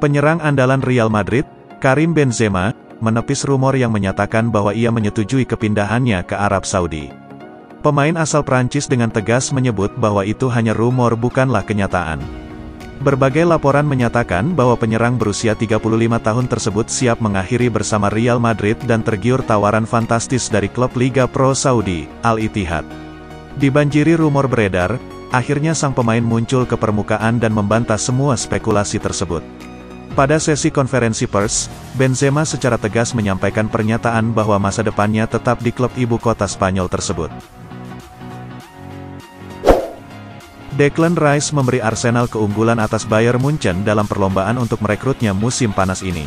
Penyerang andalan Real Madrid, Karim Benzema, menepis rumor yang menyatakan bahwa ia menyetujui kepindahannya ke Arab Saudi. Pemain asal Prancis dengan tegas menyebut bahwa itu hanya rumor bukanlah kenyataan. Berbagai laporan menyatakan bahwa penyerang berusia 35 tahun tersebut siap mengakhiri bersama Real Madrid dan tergiur tawaran fantastis dari klub Liga Pro Saudi, Al Ittihad. Dibanjiri rumor beredar, akhirnya sang pemain muncul ke permukaan dan membantah semua spekulasi tersebut. Pada sesi konferensi pers, Benzema secara tegas menyampaikan pernyataan bahwa masa depannya tetap di klub ibu kota Spanyol tersebut. Declan Rice memberi Arsenal keunggulan atas Bayern Munchen dalam perlombaan untuk merekrutnya musim panas ini.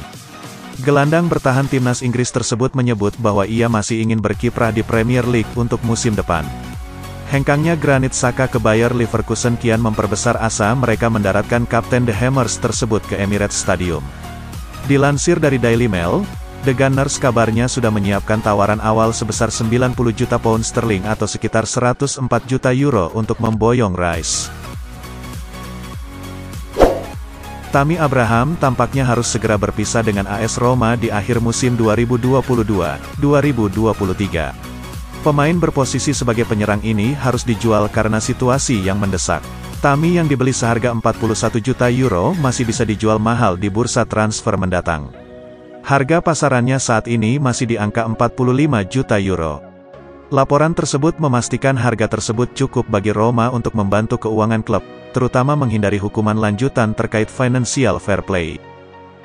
Gelandang bertahan timnas Inggris tersebut menyebut bahwa ia masih ingin berkiprah di Premier League untuk musim depan. Hengkangnya Granit Xhaka ke Bayer Leverkusen kian memperbesar asa mereka mendaratkan Kapten The Hammers tersebut ke Emirates Stadium. Dilansir dari Daily Mail, The Gunners kabarnya sudah menyiapkan tawaran awal sebesar 90 juta pound sterling atau sekitar 104 juta euro untuk memboyong Rice. Tammy Abraham tampaknya harus segera berpisah dengan AS Roma di akhir musim 2022-2023. Pemain berposisi sebagai penyerang ini harus dijual karena situasi yang mendesak. Tammy yang dibeli seharga 41 juta euro masih bisa dijual mahal di bursa transfer mendatang. Harga pasarannya saat ini masih di angka 45 juta euro. Laporan tersebut memastikan harga tersebut cukup bagi Roma untuk membantu keuangan klub, terutama menghindari hukuman lanjutan terkait financial fair play.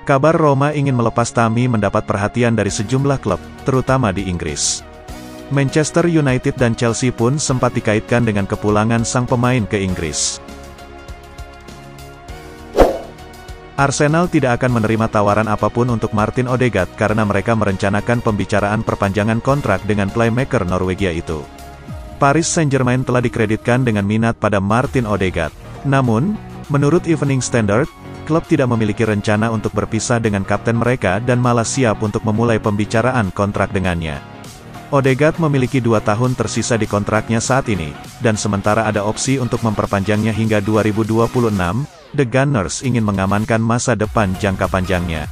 Kabar Roma ingin melepas Tammy mendapat perhatian dari sejumlah klub, terutama di Inggris. Manchester United dan Chelsea pun sempat dikaitkan dengan kepulangan sang pemain ke Inggris. Arsenal tidak akan menerima tawaran apapun untuk Martin Odegaard karena mereka merencanakan pembicaraan perpanjangan kontrak dengan playmaker Norwegia itu. Paris Saint-Germain telah dikreditkan dengan minat pada Martin Odegaard. Namun, menurut Evening Standard, klub tidak memiliki rencana untuk berpisah dengan kapten mereka dan malah siap untuk memulai pembicaraan kontrak dengannya. Odegaard memiliki 2 tahun tersisa di kontraknya saat ini, dan sementara ada opsi untuk memperpanjangnya hingga 2026, The Gunners ingin mengamankan masa depan jangka panjangnya.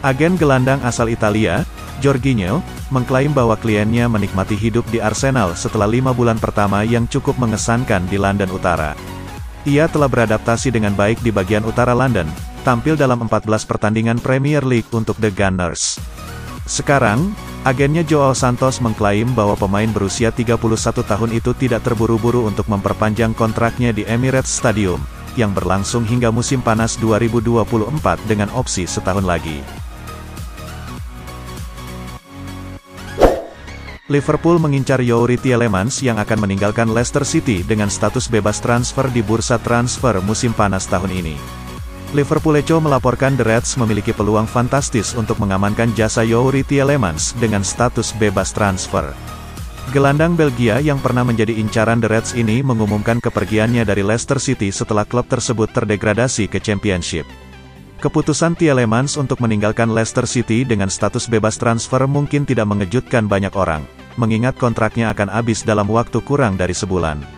Agen gelandang asal Italia, Jorginho, mengklaim bahwa kliennya menikmati hidup di Arsenal setelah 5 bulan pertama yang cukup mengesankan di London Utara. Ia telah beradaptasi dengan baik di bagian utara London, tampil dalam 14 pertandingan Premier League untuk The Gunners. Sekarang, agennya Joao Santos mengklaim bahwa pemain berusia 31 tahun itu tidak terburu-buru untuk memperpanjang kontraknya di Emirates Stadium, yang berlangsung hingga musim panas 2024 dengan opsi setahun lagi. Liverpool mengincar Youri Tielemans yang akan meninggalkan Leicester City dengan status bebas transfer di bursa transfer musim panas tahun ini. Liverpool Echo melaporkan The Reds memiliki peluang fantastis untuk mengamankan jasa Youri Tielemans dengan status bebas transfer. Gelandang Belgia yang pernah menjadi incaran The Reds ini mengumumkan kepergiannya dari Leicester City setelah klub tersebut terdegradasi ke Championship. Keputusan Tielemans untuk meninggalkan Leicester City dengan status bebas transfer mungkin tidak mengejutkan banyak orang, mengingat kontraknya akan habis dalam waktu kurang dari sebulan.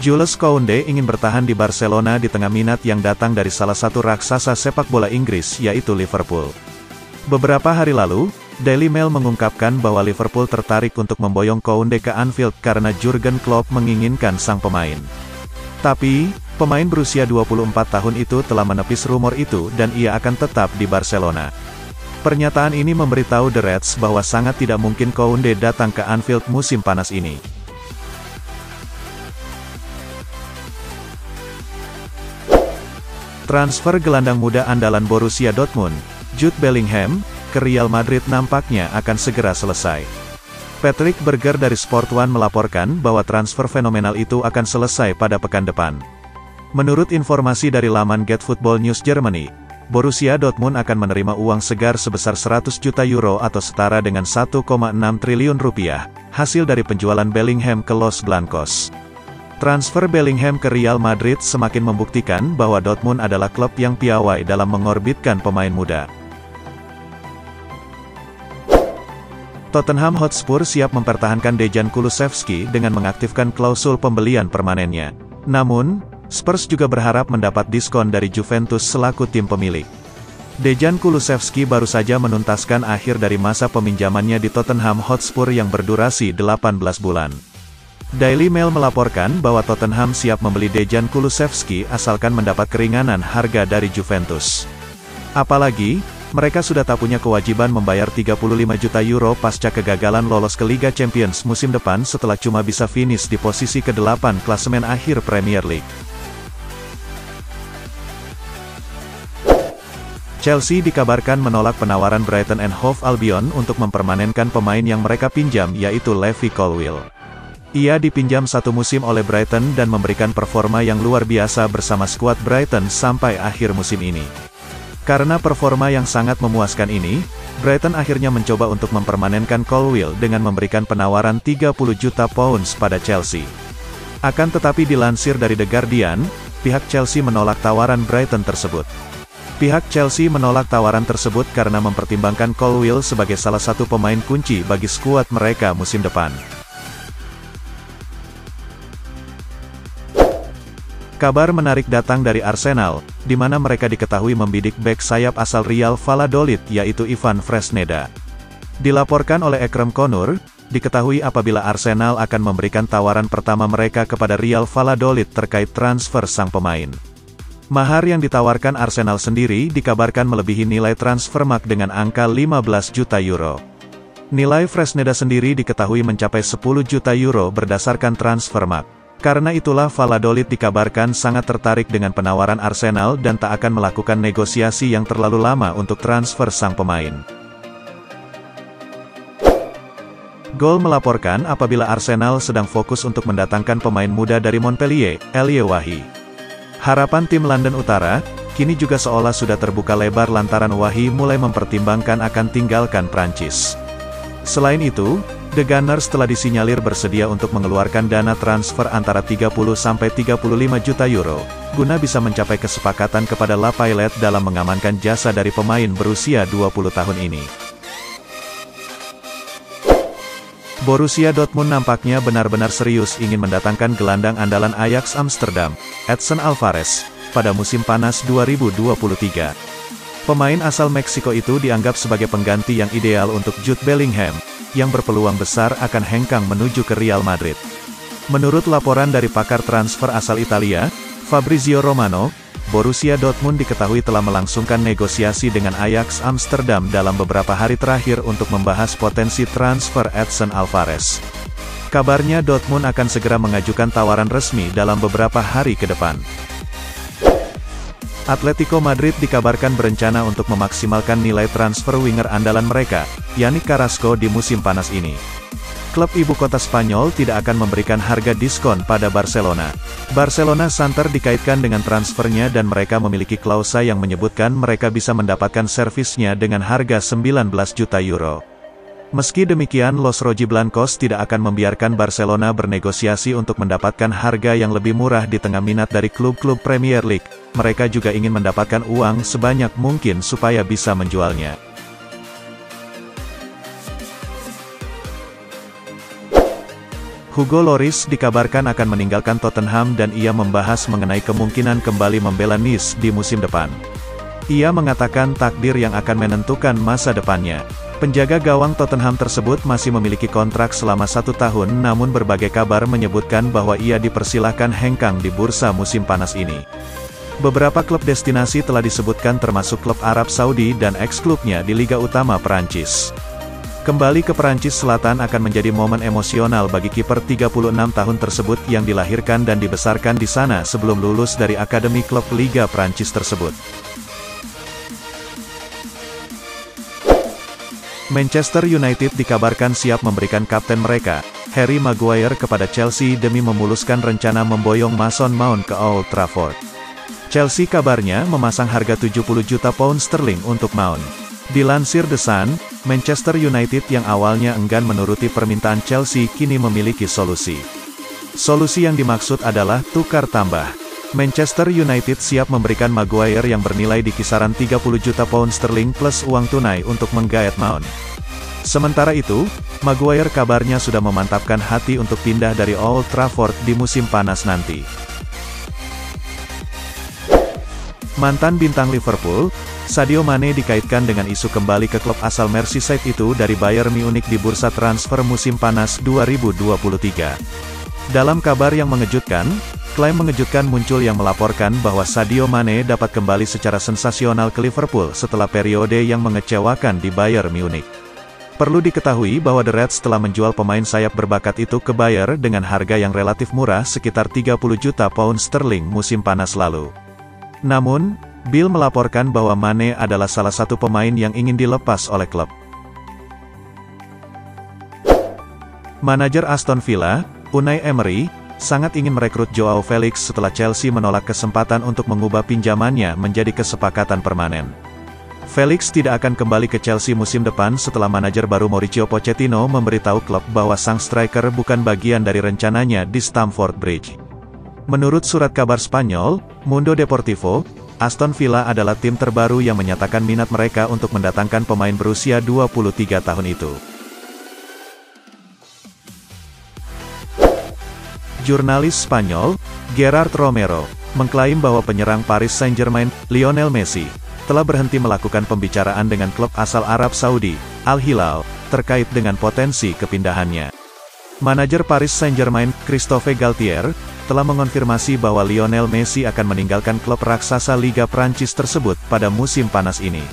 Jules Koundé ingin bertahan di Barcelona di tengah minat yang datang dari salah satu raksasa sepak bola Inggris yaitu Liverpool. Beberapa hari lalu, Daily Mail mengungkapkan bahwa Liverpool tertarik untuk memboyong Koundé ke Anfield karena Jurgen Klopp menginginkan sang pemain. Tapi, pemain berusia 24 tahun itu telah menepis rumor itu dan ia akan tetap di Barcelona. Pernyataan ini memberitahu The Reds bahwa sangat tidak mungkin Koundé datang ke Anfield musim panas ini. Transfer gelandang muda andalan Borussia Dortmund, Jude Bellingham, ke Real Madrid nampaknya akan segera selesai. Patrick Berger dari Sport One melaporkan bahwa transfer fenomenal itu akan selesai pada pekan depan. Menurut informasi dari laman Get Football News Germany, Borussia Dortmund akan menerima uang segar sebesar 100 juta euro atau setara dengan 1,6 triliun rupiah, hasil dari penjualan Bellingham ke Los Blancos. Transfer Bellingham ke Real Madrid semakin membuktikan bahwa Dortmund adalah klub yang piawai dalam mengorbitkan pemain muda. Tottenham Hotspur siap mempertahankan Dejan Kulusevski dengan mengaktifkan klausul pembelian permanennya. Namun, Spurs juga berharap mendapat diskon dari Juventus selaku tim pemilik. Dejan Kulusevski baru saja menuntaskan akhir dari masa peminjamannya di Tottenham Hotspur yang berdurasi 18 bulan. Daily Mail melaporkan bahwa Tottenham siap membeli Dejan Kulusevski asalkan mendapat keringanan harga dari Juventus. Apalagi, mereka sudah tak punya kewajiban membayar 35 juta euro pasca kegagalan lolos ke Liga Champions musim depan setelah cuma bisa finish di posisi ke-8 klasemen akhir Premier League. Chelsea dikabarkan menolak penawaran Brighton and Hove Albion untuk mempermanenkan pemain yang mereka pinjam yaitu Levi Colwill. Ia dipinjam 1 musim oleh Brighton dan memberikan performa yang luar biasa bersama skuad Brighton sampai akhir musim ini. Karena performa yang sangat memuaskan ini, Brighton akhirnya mencoba untuk mempermanenkan Colwill dengan memberikan penawaran 30 juta pounds pada Chelsea. Akan tetapi dilansir dari The Guardian, pihak Chelsea menolak tawaran Brighton tersebut. Pihak Chelsea menolak tawaran tersebut karena mempertimbangkan Colwill sebagai salah satu pemain kunci bagi skuad mereka musim depan. Kabar menarik datang dari Arsenal, di mana mereka diketahui membidik bek sayap asal Real Valladolid yaitu Ivan Fresneda. Dilaporkan oleh Ekrem Konur, diketahui apabila Arsenal akan memberikan tawaran pertama mereka kepada Real Valladolid terkait transfer sang pemain. Mahar yang ditawarkan Arsenal sendiri dikabarkan melebihi nilai transfermarkt dengan angka 15 juta euro. Nilai Fresneda sendiri diketahui mencapai 10 juta euro berdasarkan transfermarkt. Karena itulah Valladolid dikabarkan sangat tertarik dengan penawaran Arsenal dan tak akan melakukan negosiasi yang terlalu lama untuk transfer sang pemain. Goal melaporkan apabila Arsenal sedang fokus untuk mendatangkan pemain muda dari Montpellier, Elie Wahi. Harapan tim London Utara, kini juga seolah sudah terbuka lebar lantaran Wahi mulai mempertimbangkan akan tinggalkan Prancis. Selain itu, The Gunners telah disinyalir bersedia untuk mengeluarkan dana transfer antara 30–35 juta euro, guna bisa mencapai kesepakatan kepada La Paillette dalam mengamankan jasa dari pemain berusia 20 tahun ini. Borussia Dortmund nampaknya benar-benar serius ingin mendatangkan gelandang andalan Ajax Amsterdam, Edson Alvarez, pada musim panas 2023. Pemain asal Meksiko itu dianggap sebagai pengganti yang ideal untuk Jude Bellingham, yang berpeluang besar akan hengkang menuju ke Real Madrid. Menurut laporan dari pakar transfer asal Italia, Fabrizio Romano, Borussia Dortmund diketahui telah melangsungkan negosiasi dengan Ajax Amsterdam dalam beberapa hari terakhir untuk membahas potensi transfer Edson Alvarez. Kabarnya Dortmund akan segera mengajukan tawaran resmi dalam beberapa hari ke depan. Atletico Madrid dikabarkan berencana untuk memaksimalkan nilai transfer winger andalan mereka, Yannick Carrasco di musim panas ini. Klub ibu kota Spanyol tidak akan memberikan harga diskon pada Barcelona. Barcelona santer dikaitkan dengan transfernya dan mereka memiliki klausa yang menyebutkan mereka bisa mendapatkan servisnya dengan harga 19 juta euro. Meski demikian Los Rojiblancos tidak akan membiarkan Barcelona bernegosiasi untuk mendapatkan harga yang lebih murah di tengah minat dari klub-klub Premier League. Mereka juga ingin mendapatkan uang sebanyak mungkin supaya bisa menjualnya. Hugo Lloris dikabarkan akan meninggalkan Tottenham dan ia membahas mengenai kemungkinan kembali membela Nice di musim depan. Ia mengatakan takdir yang akan menentukan masa depannya. Penjaga gawang Tottenham tersebut masih memiliki kontrak selama 1 tahun namun berbagai kabar menyebutkan bahwa ia dipersilahkan hengkang di bursa musim panas ini. Beberapa klub destinasi telah disebutkan termasuk klub Arab Saudi dan ex-klubnya di Liga Utama Perancis. Kembali ke Perancis Selatan akan menjadi momen emosional bagi kiper 36 tahun tersebut yang dilahirkan dan dibesarkan di sana sebelum lulus dari akademi klub Liga Perancis tersebut. Manchester United dikabarkan siap memberikan kapten mereka, Harry Maguire kepada Chelsea demi memuluskan rencana memboyong Mason Mount ke Old Trafford. Chelsea kabarnya memasang harga 70 juta pound sterling untuk Mount. Dilansir The Sun, Manchester United yang awalnya enggan menuruti permintaan Chelsea kini memiliki solusi. Solusi yang dimaksud adalah tukar tambah. Manchester United siap memberikan Maguire yang bernilai di kisaran 30 juta pound sterling plus uang tunai untuk menggaet Mount. Sementara itu, Maguire kabarnya sudah memantapkan hati untuk pindah dari Old Trafford di musim panas nanti. Mantan bintang Liverpool, Sadio Mane dikaitkan dengan isu kembali ke klub asal Merseyside itu dari Bayern Munich di bursa transfer musim panas 2023. Dalam kabar yang mengejutkan, klaim mengejutkan muncul yang melaporkan bahwa Sadio Mane dapat kembali secara sensasional ke Liverpool setelah periode yang mengecewakan di Bayern Munich. Perlu diketahui bahwa The Reds telah menjual pemain sayap berbakat itu ke Bayern dengan harga yang relatif murah sekitar 30 juta pound sterling musim panas lalu. Namun, Bill melaporkan bahwa Mane adalah salah satu pemain yang ingin dilepas oleh klub. Manajer Aston Villa, Unai Emery, sangat ingin merekrut Joao Felix setelah Chelsea menolak kesempatan untuk mengubah pinjamannya menjadi kesepakatan permanen. Felix tidak akan kembali ke Chelsea musim depan setelah manajer baru Mauricio Pochettino memberitahu klub bahwa sang striker bukan bagian dari rencananya di Stamford Bridge. Menurut surat kabar Spanyol, Mundo Deportivo, Aston Villa adalah tim terbaru yang menyatakan minat mereka untuk mendatangkan pemain berusia 23 tahun itu. Jurnalis Spanyol, Gerard Romero, mengklaim bahwa penyerang Paris Saint-Germain, Lionel Messi, telah berhenti melakukan pembicaraan dengan klub asal Arab Saudi, Al Hilal, terkait dengan potensi kepindahannya. Manajer Paris Saint-Germain, Christophe Galtier, telah mengonfirmasi bahwa Lionel Messi akan meninggalkan klub raksasa Liga Prancis tersebut pada musim panas ini.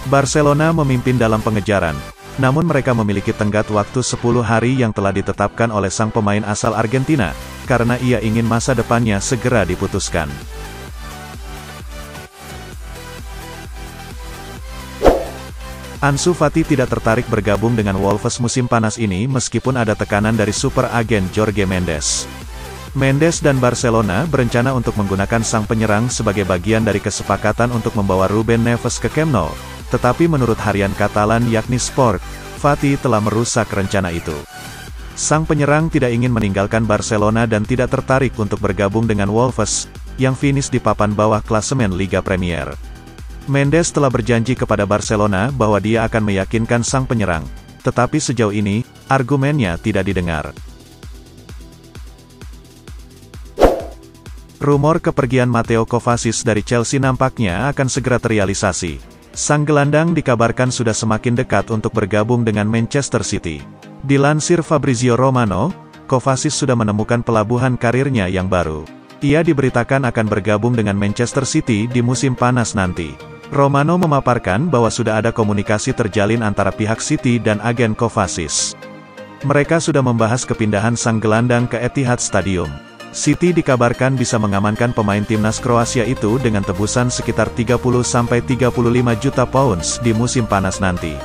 Barcelona memimpin dalam pengejaran, namun mereka memiliki tenggat waktu 10 hari yang telah ditetapkan oleh sang pemain asal Argentina, karena ia ingin masa depannya segera diputuskan. Ansu Fati tidak tertarik bergabung dengan Wolves musim panas ini meskipun ada tekanan dari super agen Jorge Mendes. Mendes dan Barcelona berencana untuk menggunakan sang penyerang sebagai bagian dari kesepakatan untuk membawa Ruben Neves ke Camp Nou, tetapi menurut harian Katalan yakni Sport, Fati telah merusak rencana itu. Sang penyerang tidak ingin meninggalkan Barcelona dan tidak tertarik untuk bergabung dengan Wolves, yang finish di papan bawah klasemen Liga Premier. Mendes telah berjanji kepada Barcelona bahwa dia akan meyakinkan sang penyerang, tetapi sejauh ini, argumennya tidak didengar. Rumor kepergian Mateo Kovacic dari Chelsea nampaknya akan segera terrealisasi. Sang gelandang dikabarkan sudah semakin dekat untuk bergabung dengan Manchester City. Dilansir Fabrizio Romano, Kovacic sudah menemukan pelabuhan karirnya yang baru. Ia diberitakan akan bergabung dengan Manchester City di musim panas nanti. Romano memaparkan bahwa sudah ada komunikasi terjalin antara pihak City dan agen Kovacic. Mereka sudah membahas kepindahan sang gelandang ke Etihad Stadium. City dikabarkan bisa mengamankan pemain timnas Kroasia itu dengan tebusan sekitar 30-35 juta pounds di musim panas nanti.